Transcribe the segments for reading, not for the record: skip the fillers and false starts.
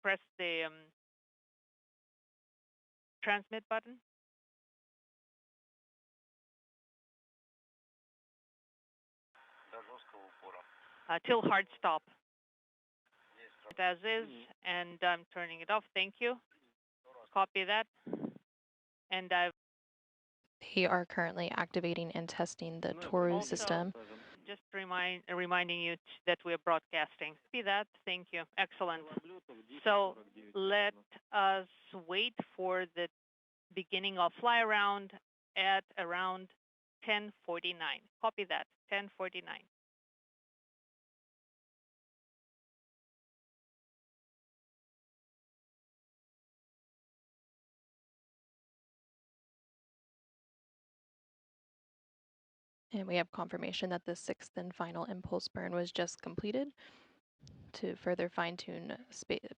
press the transmit button. Till hard stop. As is, and I'm turning it off. Thank you. Copy that. And They are currently activating and testing the Soyuz system. Just reminding you that we are broadcasting. See that? Thank you. Excellent. So let us wait for the beginning of fly around at around 10:49. Copy that. 10:49. And we have confirmation that the 6th and final impulse burn was just completed to further fine-tune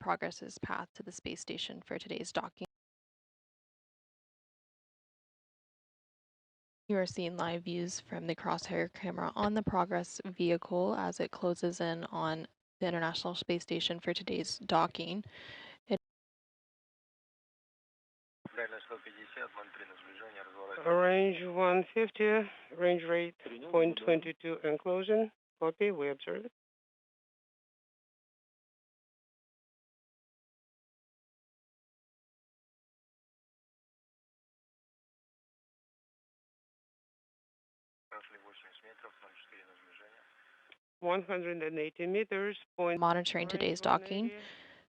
Progress's path to the space station for today's docking. You are seeing live views from the crosshair camera on the Progress vehicle as it closes in on the International Space Station for today's docking. Range 150, range rate 0.22 and closing. Copy, we observe it. $180 meters. Monitoring today's docking,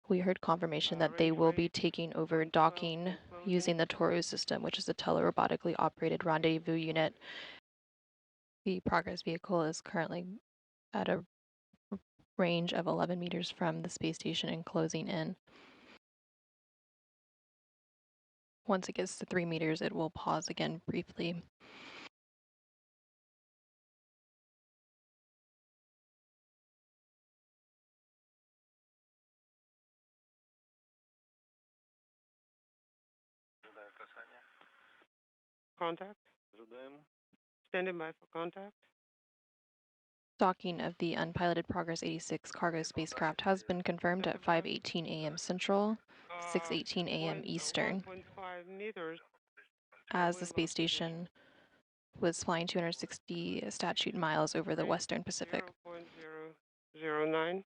we heard confirmation that they will be taking over docking using the Soyuz system, which is a telerobotically operated rendezvous unit. The Progress vehicle is currently at a range of 11 meters from the space station and closing in. Once it gets to 3 meters, it will pause again briefly. Contact. Standing by for contact. Docking of the unpiloted Progress 86 cargo spacecraft has been confirmed at 5:18 a.m. Central, 6:18 a.m. Eastern. As the space station was flying 260 statute miles over the Western Pacific. 0.009.